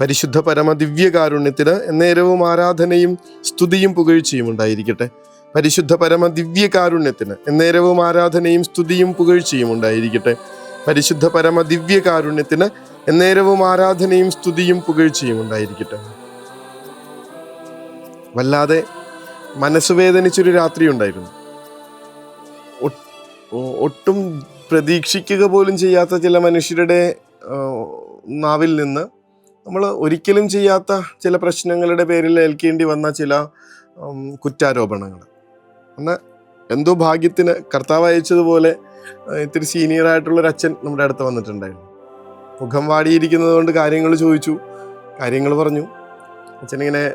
പരിശുദ്ധ പരമ ദിവ്യകാരുണ്യത്തിന് എന്നേരവും ആരാധനയും സ്തുതിയും പുകഴ്ചയും ഉണ്ടായിരിക്കട്ടെ. പരിശുദ്ധ പരമ ദിവ്യകാരുണ്യത്തിന് എന്നേരവും ആരാധനയും സ്തുതിയും പുകഴ്ചയും ഉണ്ടായിരിക്കട്ടെ. പരിശുദ്ധ പരമ ദിവ്യകാരുണ്യത്തിന് എന്നേരവും ആരാധനയും സ്തുതിയും പുകഴ്ചയും ഉണ്ടായിരിക്കട്ടെ. വല്ലാതെ മനസ്സുവേദനിച്ചൊരു രാത്രി ഉണ്ടായിരുന്നു. ഒട്ടും പ്രതീക്ഷിക്കുക പോലും ചെയ്യാത്ത ചില മനുഷ്യരുടെ നാവിൽ നിന്ന് നമ്മൾ ഒരിക്കലും ചെയ്യാത്ത ചില പ്രശ്നങ്ങളുടെ പേരിൽ ഏൽക്കേണ്ടി വന്ന ചില കുറ്റാരോപണങ്ങൾ. എന്നാൽ എന്തോ ഭാഗ്യത്തിന് കർത്താവ് അയച്ചതുപോലെ ഇത്തിരി സീനിയറായിട്ടുള്ളൊരു അച്ഛൻ നമ്മുടെ അടുത്ത് വന്നിട്ടുണ്ടായിരുന്നു. മുഖം വാടിയിരിക്കുന്നത് കൊണ്ട് കാര്യങ്ങൾ ചോദിച്ചു, കാര്യങ്ങൾ പറഞ്ഞു. അച്ഛനിങ്ങനെ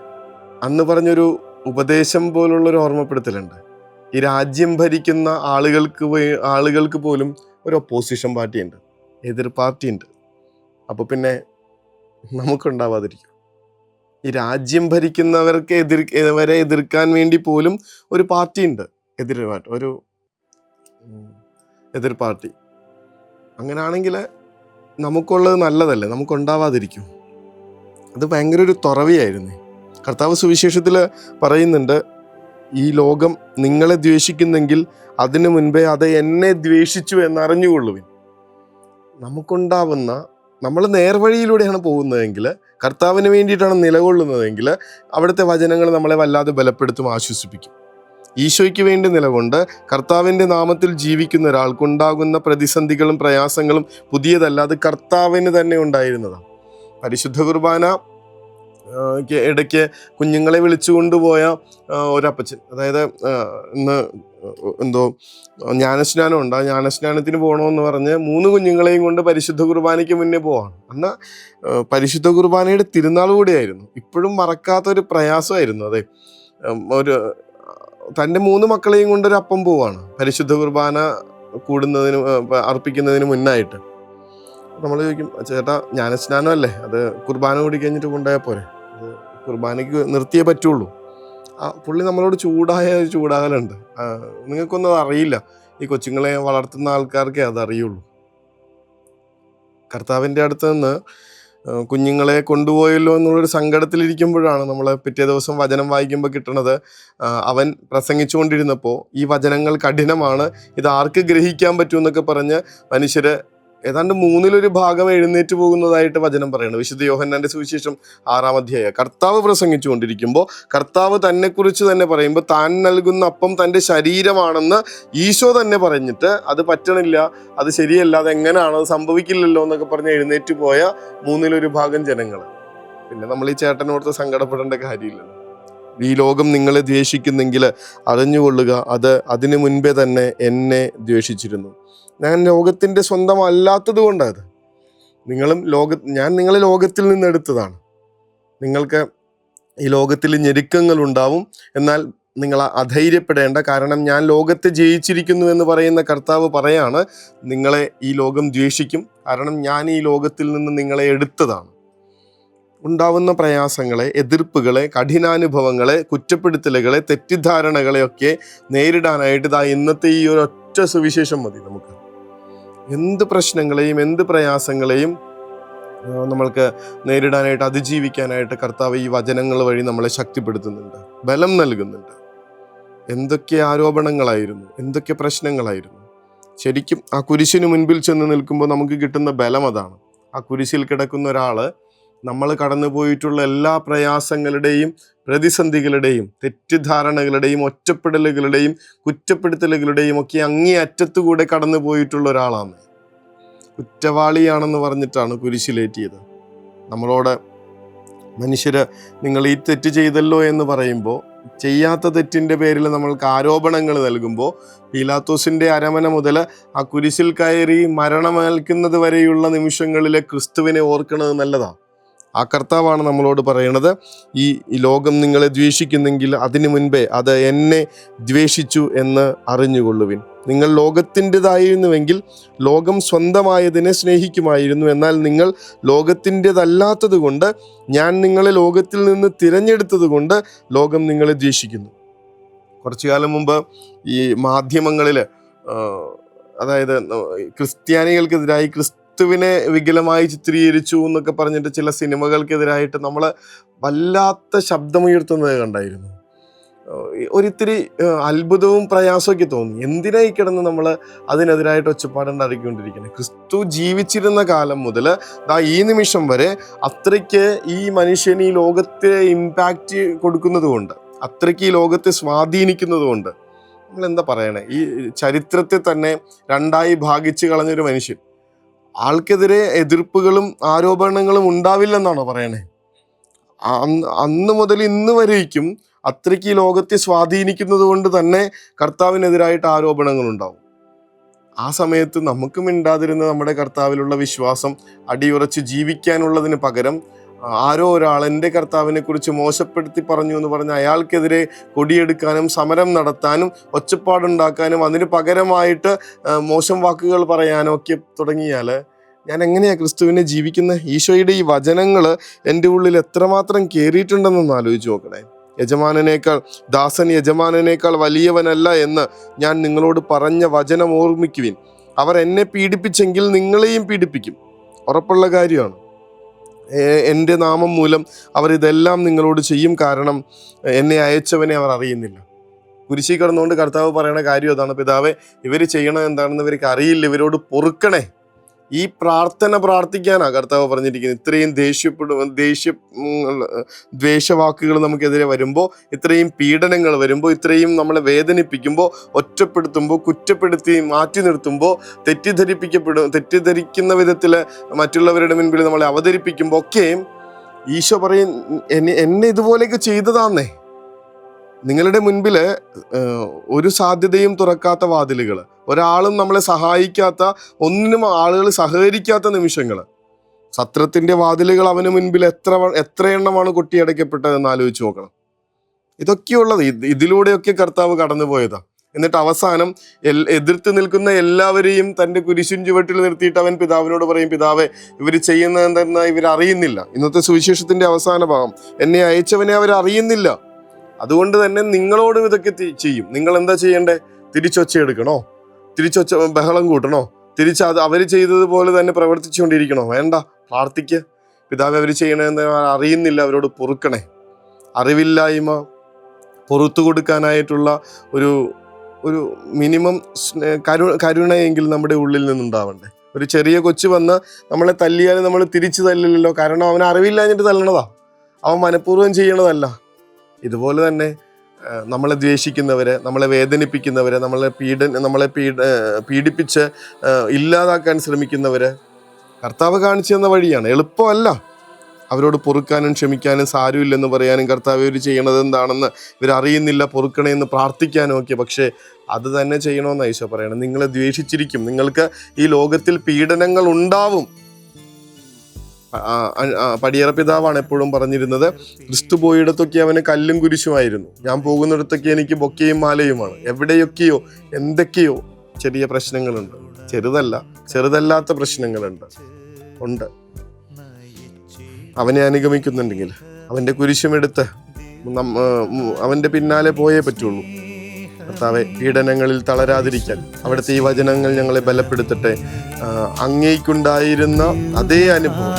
അന്ന് പറഞ്ഞൊരു ഉപദേശം പോലുള്ളൊരു ഓർമ്മപ്പെടുത്തലുണ്ട്. ഈ രാജ്യം ഭരിക്കുന്ന ആളുകൾക്ക് പോലും ഒരു ഒപ്പോസിഷൻ പാർട്ടിയുണ്ട്, എതിർ പാർട്ടിയുണ്ട്. അപ്പോൾ പിന്നെ നമുക്കുണ്ടാവാതിരിക്കും? ഈ രാജ്യം ഭരിക്കുന്നവർക്ക് വരെ എതിർക്കാൻ വേണ്ടി പോലും ഒരു പാർട്ടിയുണ്ട്, ഒരു എതിർ പാർട്ടി. അങ്ങനെയാണെങ്കിൽ നമുക്കുള്ളത് നല്ലതല്ലേ, നമുക്കുണ്ടാവാതിരിക്കും? അത് ഭയങ്കര ഒരു തുറവിയായിരുന്നു. കർത്താവ് സുവിശേഷത്തിൽ പറയുന്നുണ്ട്, ഈ ലോകം നിങ്ങളെ ദ്വേഷിക്കുന്നെങ്കിൽ അതിനു മുൻപേ അത് എന്നെ ദ്വേഷിച്ചു എന്നറിഞ്ഞുകൊള്ളുവിൻ. നമുക്കുണ്ടാവുന്ന, നമ്മൾ നേർവഴിയിലൂടെയാണ് പോകുന്നതെങ്കിൽ, കർത്താവിന് വേണ്ടിയിട്ടാണ് നിലകൊള്ളുന്നതെങ്കിൽ, അവിടുത്തെ വചനങ്ങൾ നമ്മളെ വല്ലാതെ ബലപ്പെടുത്തും, ആശ്വസിപ്പിക്കും. ഈശോയ്ക്ക് വേണ്ടി നിലകൊണ്ട് കർത്താവിൻ്റെ നാമത്തിൽ ജീവിക്കുന്ന ഒരാൾക്കുണ്ടാകുന്ന പ്രതിസന്ധികളും പ്രയാസങ്ങളും പുതിയതല്ല, അത് കർത്താവിന് തന്നെ ഉണ്ടായിരുന്നതാണ്. പരിശുദ്ധ കുർബാന ഇടയ്ക്ക് കുഞ്ഞുങ്ങളെ വിളിച്ചു കൊണ്ടുപോയ ഒരപ്പച്ചൻ, അതായത് ഇന്ന് എന്തോ ജ്ഞാനസ്നാനം ഉണ്ട്, ആ ജ്ഞാനസ്നാനത്തിന് പോകണമെന്ന് പറഞ്ഞ് 3 കുഞ്ഞുങ്ങളെയും കൊണ്ട് പരിശുദ്ധ കുർബാനയ്ക്ക് മുന്നേ പോവാണ്. എന്നാൽ പരിശുദ്ധ കുർബാനയുടെ തിരുനാൾ കൂടിയായിരുന്നു. ഇപ്പോഴും മറക്കാത്തൊരു പ്രയാസമായിരുന്നു. അതെ, തൻ്റെ 3 മക്കളെയും കൊണ്ടൊരു അപ്പം പോവാണ് പരിശുദ്ധ കുർബാന അർപ്പിക്കുന്നതിന് മുന്നായിട്ട്. നമ്മൾ ചോദിക്കും, ചേട്ടാ ജ്ഞാനസ്നാനം അല്ലേ, അത് കുർബാന കൂടി കഴിഞ്ഞിട്ട് കൊണ്ടുപോയാൽ പോരെ, അത് കുർബാനയ്ക്ക് നിർത്തിയേ പറ്റുള്ളൂ. പുള്ളി നമ്മളോട് ചൂടാകലുണ്ട്. നിങ്ങൾക്കൊന്നും അറിയില്ല, ഈ കൊച്ചുങ്ങളെ വളർത്തുന്ന ആൾക്കാർക്കേ അതറിയുള്ളൂ. കർത്താവിൻ്റെ അടുത്ത് നിന്ന് കുഞ്ഞുങ്ങളെ കൊണ്ടുപോയല്ലോ എന്നുള്ളൊരു സങ്കടത്തിലിരിക്കുമ്പോഴാണ് നമ്മൾ പിറ്റേ ദിവസം വചനം വായിക്കുമ്പോൾ കിട്ടണത്, അവൻ പ്രസംഗിച്ചുകൊണ്ടിരുന്നപ്പോൾ ഈ വചനങ്ങൾ കഠിനമാണ്, ഇത് ആർക്ക് ഗ്രഹിക്കാൻ പറ്റുമെന്നൊക്കെ പറഞ്ഞ് മനുഷ്യര് ഏതാണ്ട് 1/3 ഭാഗം എഴുന്നേറ്റ് പോകുന്നതായിട്ട് വചനം പറയുന്നത്. വിശുദ്ധ യോഹന്നാന്റെ സുവിശേഷം 6-ാം അധ്യായം. കർത്താവ് പ്രസംഗിച്ചു കൊണ്ടിരിക്കുമ്പോൾ കർത്താവ് തന്നെക്കുറിച്ച് തന്നെ പറയുമ്പോൾ, താൻ നൽകുന്ന അപ്പം തൻ്റെ ശരീരമാണെന്ന് ഈശോ തന്നെ പറഞ്ഞിട്ട്, അത് പറ്റണില്ല, അത് ശരിയല്ല, അത് എങ്ങനെയാണ്, അത് സംഭവിക്കില്ലല്ലോ എന്നൊക്കെ പറഞ്ഞ് എഴുന്നേറ്റ് പോയ 1/3 ഭാഗം ജനങ്ങൾ. പിന്നെ നമ്മൾ ഈ ചേട്ടനോർത്ത് സങ്കടപ്പെടേണ്ട കാര്യമില്ലല്ലോ. ഈ ലോകം നിങ്ങളെ ദ്വേഷിക്കുന്നെങ്കിൽ അറിഞ്ഞുകൊള്ളുക, അത് അതിനു മുൻപേ തന്നെ എന്നെ ദ്വേഷിച്ചിരുന്നു. ഞാൻ ലോകത്തിൻ്റെ സ്വന്തമല്ലാത്തത് കൊണ്ടത്. ഞാൻ നിങ്ങളെ ലോകത്തിൽ നിന്ന് എടുത്തതാണ്. നിങ്ങൾക്ക് ഈ ലോകത്തിൽ ഞെരുക്കങ്ങൾ ഉണ്ടാവും, എന്നാൽ നിങ്ങൾ അധൈര്യപ്പെടേണ്ട, കാരണം ഞാൻ ലോകത്തെ ജയിച്ചിരിക്കുന്നു എന്ന് പറയുന്ന കർത്താവ് പറയാണ്, നിങ്ങളെ ഈ ലോകം ദ്വേഷിക്കും, കാരണം ഞാൻ ഈ ലോകത്തിൽ നിന്ന് നിങ്ങളെ എടുത്തതാണ്. ഉണ്ടാവുന്ന പ്രയാസങ്ങളെ, എതിർപ്പുകളെ, കഠിനാനുഭവങ്ങളെ, കുറ്റപ്പെടുത്തലുകളെ, തെറ്റിദ്ധാരണകളെയൊക്കെ നേരിടാനായിട്ട് ഇന്നത്തെ ഈ ഒരൊറ്റ സുവിശേഷം മതി. നമുക്ക് എന്ത് പ്രശ്നങ്ങളെയും എന്ത് പ്രയാസങ്ങളെയും നമ്മൾക്ക് നേരിടാനായിട്ട്, അതിജീവിക്കാനായിട്ട് കർത്താവ് ഈ വചനങ്ങൾ വഴി നമ്മളെ ശക്തിപ്പെടുത്തുന്നുണ്ട്, ബലം നൽകുന്നുണ്ട്. എന്തൊക്കെ ആരോപണങ്ങളായിരുന്നു, എന്തൊക്കെ പ്രശ്നങ്ങളായിരുന്നു. ശരിക്കും ആ കുരിശിന് മുൻപിൽ ചെന്ന് നിൽക്കുമ്പോൾ നമുക്ക് കിട്ടുന്ന ബലം അതാണ്. ആ കുരിശിൽ കിടക്കുന്ന ഒരാൾ നമ്മൾ കടന്നു പോയിട്ടുള്ള എല്ലാ പ്രയാസങ്ങളുടെയും പ്രതിസന്ധികളുടെയും തെറ്റിദ്ധാരണകളുടെയും ഒറ്റപ്പെടലുകളുടെയും കുറ്റപ്പെടുത്തലുകളുടെയും ഒക്കെ അങ്ങേ അറ്റത്തുകൂടെ കടന്നു പോയിട്ടുള്ള ഒരാളാണ്. കുറ്റവാളിയാണെന്ന് പറഞ്ഞിട്ടാണ് കുരിശിലേറ്റിയത്. നമ്മളോട് മനുഷ്യര് നിങ്ങൾ ഈ തെറ്റ് ചെയ്തല്ലോ എന്ന് പറയുമ്പോൾ, ചെയ്യാത്ത തെറ്റിൻ്റെ പേരിൽ നമ്മൾക്ക് ആരോപണങ്ങൾ നൽകുമ്പോൾ, പീലാത്തോസിൻ്റെ അരമന മുതൽ ആ കുരിശിൽ കയറി മരണമേൽക്കുന്നത് വരെയുള്ള നിമിഷങ്ങളിലെ ക്രിസ്തുവിനെ ഓർക്കുന്നത് നല്ലതാണ്. ആ കർത്താവാണ് നമ്മളോട് പറയണത്, ഈ ലോകം നിങ്ങളെ ദ്വേഷിക്കുന്നെങ്കിൽ അതിനു മുൻപേ അത് എന്നെ ദ്വേഷിച്ചു എന്ന് അറിഞ്ഞുകൊള്ളുവിൻ. നിങ്ങൾ ലോകത്തിൻ്റെതായിരുന്നുവെങ്കിൽ ലോകം സ്വന്തമായതിനെ സ്നേഹിക്കുമായിരുന്നു. എന്നാൽ നിങ്ങൾ ലോകത്തിൻ്റെതല്ലാത്തത് കൊണ്ട്, ഞാൻ നിങ്ങളെ ലോകത്തിൽ നിന്ന് തിരഞ്ഞെടുത്തത് കൊണ്ട് ലോകം നിങ്ങളെ ദ്വേഷിക്കുന്നു. കുറച്ചു കാലം മുമ്പ് ഈ മാധ്യമങ്ങളിൽ, അതായത് ക്രിസ്ത്യാനികൾക്കെതിരായി ക്രിസ്തുവിനെ വികലമായി ചിത്രീകരിച്ചു എന്നൊക്കെ പറഞ്ഞിട്ട് ചില സിനിമകൾക്കെതിരായിട്ട് നമ്മൾ വല്ലാത്ത ശബ്ദമുയർത്തുന്നത് കണ്ടായിരുന്നു. ഒരിത്തിരി അത്ഭുതവും പ്രയാസമൊക്കെ തോന്നി. എന്തിനായി കിടന്ന് നമ്മൾ അതിനെതിരായിട്ട് ഒച്ചപ്പാടുണ്ടാക്കിക്കൊണ്ടിരിക്കുന്നത്? ക്രിസ്തു ജീവിച്ചിരുന്ന കാലം മുതൽ ഈ നിമിഷം വരെ അത്രയ്ക്ക് ഈ മനുഷ്യന് ഈ ലോകത്തെ ഇമ്പാക്റ്റ് കൊടുക്കുന്നത് കൊണ്ട്, അത്രയ്ക്ക് ഈ ലോകത്തെ സ്വാധീനിക്കുന്നത് കൊണ്ട് നമ്മൾ എന്താ പറയണേ, ഈ ചരിത്രത്തെ തന്നെ രണ്ടായി ഭാഗിച്ച് കളഞ്ഞൊരു മനുഷ്യൻ, ആൾക്കെതിരെ എതിർപ്പുകളും ആരോപണങ്ങളും ഉണ്ടാവില്ലെന്നാണോ പറയണേ? അന്ന് മുതൽ ഇന്ന് വരേക്കും അത്രയ്ക്ക് ഈ ലോകത്തെ സ്വാധീനിക്കുന്നത് കൊണ്ട് തന്നെ കർത്താവിനെതിരായിട്ട് ആരോപണങ്ങൾ ഉണ്ടാവും. ആ സമയത്ത് നമുക്ക് മിണ്ടാതിരുന്ന നമ്മുടെ കർത്താവിലുള്ള വിശ്വാസം അടിയുറച്ച് ജീവിക്കാനുള്ളതിന് പകരം ആരോ ഒരാൾ എൻ്റെ കർത്താവിനെ കുറിച്ച് മോശപ്പെടുത്തി പറഞ്ഞു എന്ന് പറഞ്ഞ് അയാൾക്കെതിരെ കൊടിയെടുക്കാനും സമരം നടത്താനും ഒച്ചപ്പാടുണ്ടാക്കാനും അതിന് പകരമായിട്ട് മോശം വാക്കുകൾ പറയാനും ഒക്കെ തുടങ്ങിയാൽ ഞാൻ എങ്ങനെയാ ക്രിസ്തുവിനെ ജീവിക്കുന്നത്? ഈശോയുടെ ഈ വചനങ്ങൾ എൻ്റെ ഉള്ളിൽ എത്രമാത്രം കയറിയിട്ടുണ്ടെന്നൊന്ന് ആലോചിച്ച് നോക്കണേ. ദാസൻ യജമാനനേക്കാൾ വലിയവനല്ല എന്ന് ഞാൻ നിങ്ങളോട് പറഞ്ഞ വചനം ഓർമ്മിക്കുവിൻ. അവർ എന്നെ പീഡിപ്പിച്ചെങ്കിൽ നിങ്ങളെയും പീഡിപ്പിക്കും. ഉറപ്പുള്ള കാര്യമാണ്. എൻ്റെ നാമം മൂലം അവർ ഇതെല്ലാം നിങ്ങളോട് ചെയ്യും, കാരണം എന്നെ അയച്ചവനെ അവർ അറിയുന്നില്ല. കുരിശിൽ കിടന്നുകൊണ്ട് കർത്താവ് പറയണ കാര്യം അതാണ്, പിതാവേ ഇവർ ചെയ്യണത് എന്താണെന്ന് ഇവർക്ക് അറിയില്ല, ഇവരോട് പൊറുക്കണേ. ഈ പ്രാർത്ഥന പ്രാർത്ഥിക്കാനാ കർത്താവ് പറഞ്ഞിരിക്കുന്നത്. ഇത്രയും ദ്വേഷവാക്കുകൾ നമുക്കെതിരെ വരുമ്പോൾ, ഇത്രയും പീഡനങ്ങൾ വരുമ്പോൾ, ഇത്രയും നമ്മളെ വേദനിപ്പിക്കുമ്പോൾ, ഒറ്റപ്പെടുത്തുമ്പോൾ, കുറ്റപ്പെടുത്തി മാറ്റി നിർത്തുമ്പോൾ, തെറ്റിദ്ധരിക്കുന്ന വിധത്തിൽ മറ്റുള്ളവരുടെ മുൻപിൽ നമ്മളെ അവതരിപ്പിക്കുമ്പോൾ ഒക്കെ ഈശോ പറയും, എന്നെ ഇതുപോലെയൊക്കെ ചെയ്തതാന്നേ. നിങ്ങളുടെ മുൻപിൽ ഒരു സാധ്യതയും തുറക്കാത്ത വാതിലുകൾ, ഒരാളും നമ്മളെ സഹായിക്കാത്ത, ഒന്നിനും ആളുകൾ സഹകരിക്കാത്ത നിമിഷങ്ങൾ, സത്രത്തിന്റെ വാതിലുകൾ അവന് മുൻപിൽ എത്ര എണ്ണമാണ് കൊട്ടിയടയ്ക്കപ്പെട്ടതെന്ന് ആലോചിച്ച് നോക്കണം. ഇതൊക്കെയുള്ളത് ഇതിലൂടെയൊക്കെ കർത്താവ് കടന്നുപോയതാ. എന്നിട്ട് അവസാനം എതിർത്ത് നിൽക്കുന്ന എല്ലാവരെയും തൻ്റെ കുരിശിൻ ചുവട്ടിൽ നിർത്തിയിട്ട് അവൻ പിതാവിനോട് പറയും, പിതാവേ ഇവർ ചെയ്യുന്നത് എന്തെന്ന് ഇവരറിയുന്നില്ല. ഇന്നത്തെ സുവിശേഷത്തിന്റെ അവസാന ഭാഗം, എന്നെ അയച്ചവനെ അവരറിയുന്നില്ല, അതുകൊണ്ട് തന്നെ നിങ്ങളോടും ഇതൊക്കെ ചെയ്യും. നിങ്ങൾ എന്താ ചെയ്യണ്ടേ? തിരിച്ചൊച്ചയെടുക്കണോ? തിരിച്ചൊച്ച ബഹളം കൂട്ടണോ? അത് അവർ ചെയ്തതുപോലെ തന്നെ പ്രവർത്തിച്ചുകൊണ്ടിരിക്കണോ? വേണ്ട, പ്രാർത്ഥിക്ക്. പിതാവ് അവർ ചെയ്യണമെന്ന് അറിയുന്നില്ല, അവരോട് പൊറുക്കണേ. അറിവില്ലായ്മ പൊറത്തു കൊടുക്കാനായിട്ടുള്ള ഒരു മിനിമം കരുണയെങ്കിൽ നമ്മുടെ ഉള്ളിൽ നിന്നുണ്ടാവണ്ടേ. ഒരു ചെറിയ കൊച്ചു വന്ന് നമ്മളെ തല്ലിയാലും നമ്മൾ തിരിച്ചു തല്ലില്ലല്ലോ, കാരണം അവൻ അറിവില്ലാഞ്ഞിട്ട് തല്ലണതാ, അവൻ മനഃപൂർവ്വം ചെയ്യണതല്ല. ഇതുപോലെ തന്നെ നമ്മളെ ദ്വേഷിക്കുന്നവരെ, നമ്മളെ വേദനിപ്പിക്കുന്നവരെ, നമ്മളെ പീഡിപ്പിച്ച് ഇല്ലാതാക്കാൻ ശ്രമിക്കുന്നവരെ കർത്താവ് കാണിച്ചു തന്ന വഴിയാണ്. എളുപ്പമല്ല അവരോട് പൊറുക്കാനും ക്ഷമിക്കാനും, സാരമില്ലെന്ന് പറയാനും, കർത്താവ് ഇവർ ചെയ്യണത് എന്താണെന്ന് ഇവരറിയുന്നില്ല, പൊറുക്കണേന്ന് പ്രാർത്ഥിക്കാനും ഒക്കെ. പക്ഷേ അത് തന്നെ ചെയ്യണമെന്നാണ് ഈശോ പറയണം. നിങ്ങളെ ദ്വേഷിച്ചിരിക്കും, നിങ്ങൾക്ക് ഈ ലോകത്തിൽ പീഡനങ്ങൾ ഉണ്ടാവും. പടിയറ പിതാവാണ് എപ്പോഴും പറഞ്ഞിരുന്നത്, ക്രിസ്തു പോയിടത്തൊക്കെ അവന് കല്ലും കുരിശുമായിരുന്നു, ഞാൻ പോകുന്നിടത്തൊക്കെ എനിക്ക് ബൊക്കയും മാലയുമാണ്. എവിടെയൊക്കെയോ എന്തൊക്കെയോ ചെറിയ പ്രശ്നങ്ങളുണ്ട്, ചെറുതല്ലാത്ത പ്രശ്നങ്ങളുണ്ട്. അവനെ അനുഗമിക്കുന്നുണ്ടെങ്കിൽ അവൻ്റെ കുരിശുമെടുത്ത് അവൻ്റെ പിന്നാലെ പോയേ പറ്റുള്ളൂ. കർത്താവെ, പീഡനങ്ങളിൽ തളരാതിരിക്കാൻ അവിടുത്തെ ഈ വചനങ്ങൾ ഞങ്ങളെ ബലപ്പെടുത്തട്ടെ. അങ്ങേക്കുണ്ടായിരുന്ന അതേ അനുഭവം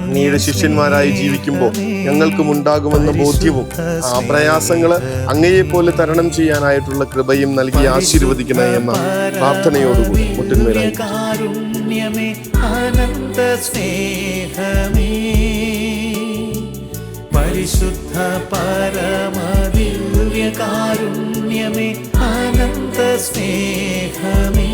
അങ്ങയുടെ ശിഷ്യന്മാരായി ജീവിക്കുമ്പോൾ ഞങ്ങൾക്കും ഉണ്ടാകുമെന്ന ബോധ്യവും ആ പ്രയാസങ്ങൾ അങ്ങയെപ്പോലെ തരണം ചെയ്യാനായിട്ടുള്ള കൃപയും നൽകി ആശീർവദിക്കണേ എന്ന പ്രാർത്ഥനയോടുകൂടി മുട്ടിന്മേലായി പരിശുദ്ധ പരമദിവ്യകാരുണ്യമേ അനന്ത സ്നേഹമേ.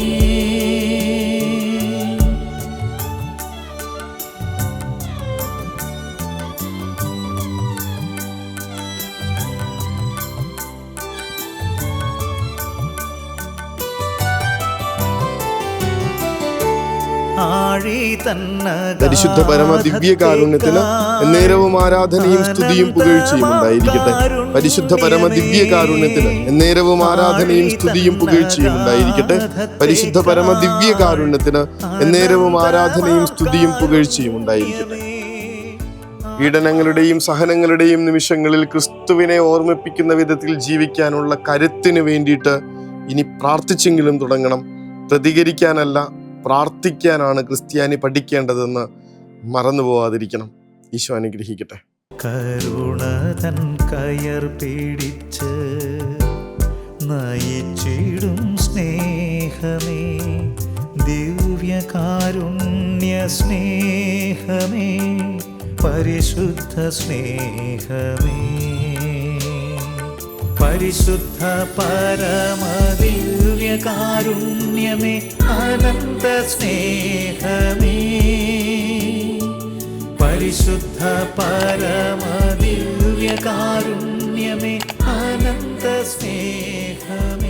പരിശുദ്ധ പരമ ദിവ്യകാരുണ്യത്തിന് എന്നേരവും ആരാധനയും സ്തുതിയും പുകഴ്ചയും ഉണ്ടായിരിക്കട്ടെ. പരിശുദ്ധ പരമ ദിവ്യകാരുണ്യത്തിന് എന്നേരവും ആരാധനയും സ്തുതിയും പുകഴ്ചയും ഉണ്ടായിരിക്കട്ടെ. പരിശുദ്ധ പരമ ദിവ്യകാരുണ്യത്തിന് എന്നേരവും ആരാധനയും സ്തുതിയും പുകഴ്ചയും ഉണ്ടായിരിക്കട്ടെ. പീഡനങ്ങളുടെയും സഹനങ്ങളുടെയും നിമിഷങ്ങളിൽ ക്രിസ്തുവിനെ ഓർമ്മിപ്പിക്കുന്ന വിധത്തിൽ ജീവിക്കാനുള്ള കരുത്തിന് വേണ്ടിയിട്ട് ഇനി പ്രാർത്ഥിച്ചെങ്കിലും തുടങ്ങണം. പ്രതികരിക്കാനല്ല, പ്രാർത്ഥിക്കാനാണ് ക്രിസ്ത്യാനി പഠിക്കേണ്ടതെന്ന് മറന്നു പോവാതിരിക്കണം. ഈശോ അനുഗ്രഹിക്കട്ടെ. കരുണതൻ കയർ പിടിച്ച് നയിച്ചിടും സ്നേഹമേ, ദിവ്യകാരുണ്യ സ്നേഹമേ, പരിശുദ്ധ സ്നേഹമേ, പരിശുദ്ധ പരമദിവ്യകാരുണ്യമേ, അനന്ത സ്നേഹമേ, പരിശുദ്ധ പരമദിവ്യകാരുണ്യമേ, അനന്ത സ്നേഹമേ.